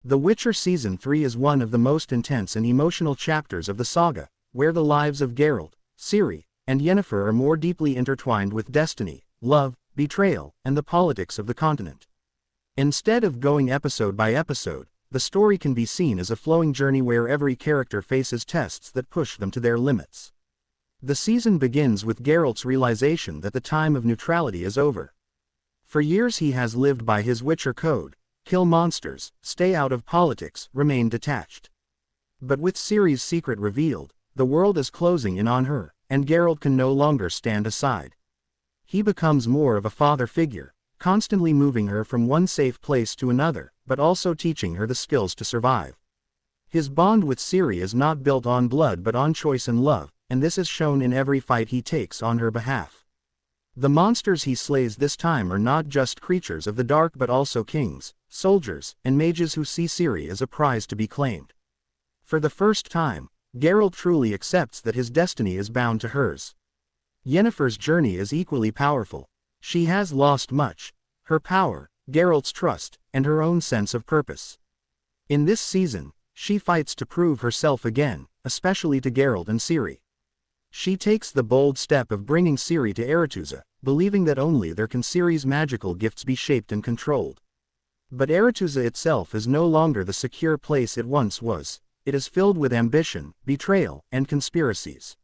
The Witcher Season 3 is one of the most intense and emotional chapters of the saga, where the lives of Geralt, Ciri, and Yennefer are more deeply intertwined with destiny, love, betrayal, and the politics of the continent. Instead of going episode by episode, the story can be seen as a flowing journey where every character faces tests that push them to their limits. The season begins with Geralt's realization that the time of neutrality is over. For years he has lived by his Witcher code: kill monsters, stay out of politics, remain detached. But with Ciri's secret revealed, the world is closing in on her, and Geralt can no longer stand aside. He becomes more of a father figure, constantly moving her from one safe place to another, but also teaching her the skills to survive. His bond with Ciri is not built on blood but on choice and love, and this is shown in every fight he takes on her behalf. The monsters he slays this time are not just creatures of the dark but also kings, soldiers, and mages who see Ciri as a prize to be claimed. For the first time, Geralt truly accepts that his destiny is bound to hers. Yennefer's journey is equally powerful. She has lost much: her power, Geralt's trust, and her own sense of purpose. In this season, she fights to prove herself again, especially to Geralt and Ciri. She takes the bold step of bringing Ciri to Aretuza, believing that only there can Ciri's magical gifts be shaped and controlled. But Aretuza itself is no longer the secure place it once was. It is filled with ambition, betrayal, and conspiracies.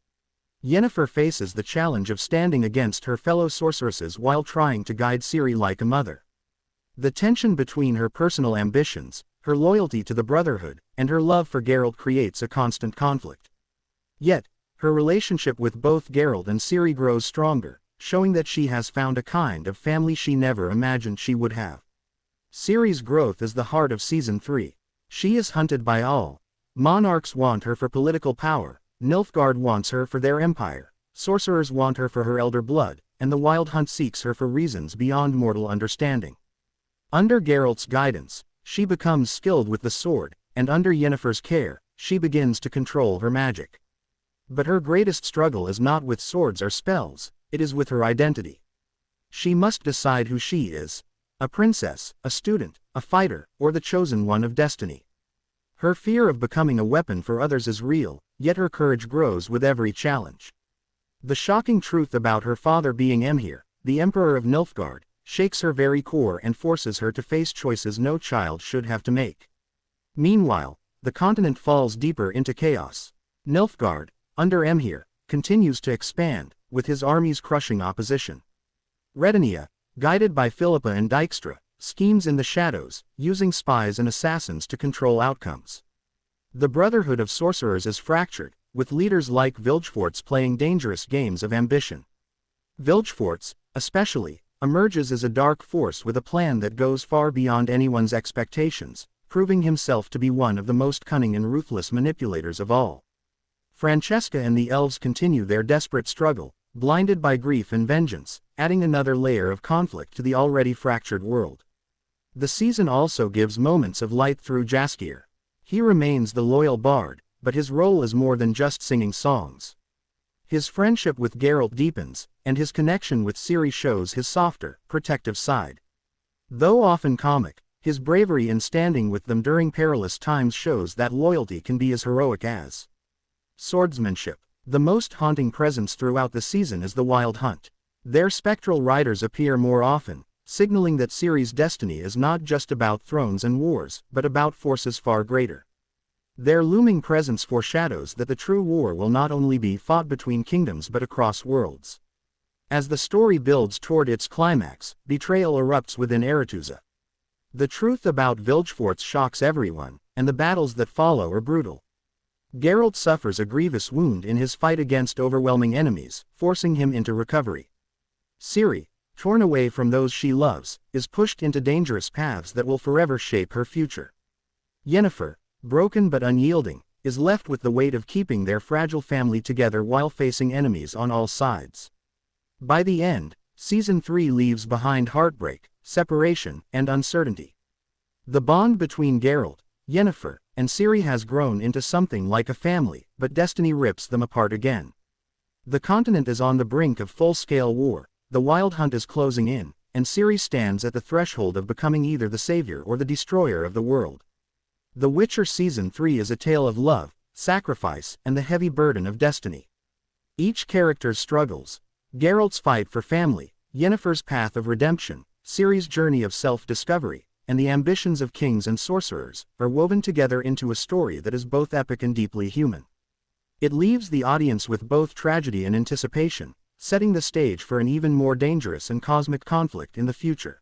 Yennefer faces the challenge of standing against her fellow sorceresses while trying to guide Ciri like a mother. The tension between her personal ambitions, her loyalty to the Brotherhood, and her love for Geralt creates a constant conflict. Yet, her relationship with both Geralt and Ciri grows stronger, showing that she has found a kind of family she never imagined she would have. Ciri's growth is the heart of Season 3. She is hunted by all. Monarchs want her for political power, Nilfgaard wants her for their empire, sorcerers want her for her elder blood, and the Wild Hunt seeks her for reasons beyond mortal understanding. Under Geralt's guidance, she becomes skilled with the sword, and under Yennefer's care, she begins to control her magic. But her greatest struggle is not with swords or spells, it is with her identity. She must decide who she is: a princess, a student, a fighter, or the chosen one of destiny. Her fear of becoming a weapon for others is real, yet her courage grows with every challenge. The shocking truth about her father being Emhyr, the Emperor of Nilfgaard, shakes her very core and forces her to face choices no child should have to make. Meanwhile, the continent falls deeper into chaos. Nilfgaard, under Emhyr, continues to expand, with his armies crushing opposition. Redania, guided by Philippa and Dijkstra, schemes in the shadows, using spies and assassins to control outcomes. The Brotherhood of Sorcerers is fractured, with leaders like Vilgefortz playing dangerous games of ambition. Vilgefortz, especially, emerges as a dark force with a plan that goes far beyond anyone's expectations, proving himself to be one of the most cunning and ruthless manipulators of all. Francesca and the elves continue their desperate struggle, blinded by grief and vengeance, adding another layer of conflict to the already fractured world. The season also gives moments of light through Jaskier. He remains the loyal bard, but his role is more than just singing songs. His friendship with Geralt deepens, and his connection with Ciri shows his softer, protective side. Though often comic, his bravery in standing with them during perilous times shows that loyalty can be as heroic as swordsmanship. The most haunting presence throughout the season is the Wild Hunt. Their spectral riders appear more often, signaling that Ciri's destiny is not just about thrones and wars, but about forces far greater. Their looming presence foreshadows that the true war will not only be fought between kingdoms but across worlds. As the story builds toward its climax, betrayal erupts within Aretuza. The truth about Vilgefortz shocks everyone, and the battles that follow are brutal. Geralt suffers a grievous wound in his fight against overwhelming enemies, forcing him into recovery. Ciri, torn away from those she loves, is pushed into dangerous paths that will forever shape her future. Yennefer, broken but unyielding, is left with the weight of keeping their fragile family together while facing enemies on all sides. By the end, Season 3 leaves behind heartbreak, separation, and uncertainty. The bond between Geralt, Yennefer, and Ciri has grown into something like a family, but destiny rips them apart again. The continent is on the brink of full-scale war, the Wild Hunt is closing in, and Ciri stands at the threshold of becoming either the savior or the destroyer of the world. The Witcher Season 3 is a tale of love, sacrifice, and the heavy burden of destiny. Each character's struggles, Geralt's fight for family, Yennefer's path of redemption, Ciri's journey of self-discovery, and the ambitions of kings and sorcerers, are woven together into a story that is both epic and deeply human. It leaves the audience with both tragedy and anticipation, setting the stage for an even more dangerous and cosmic conflict in the future.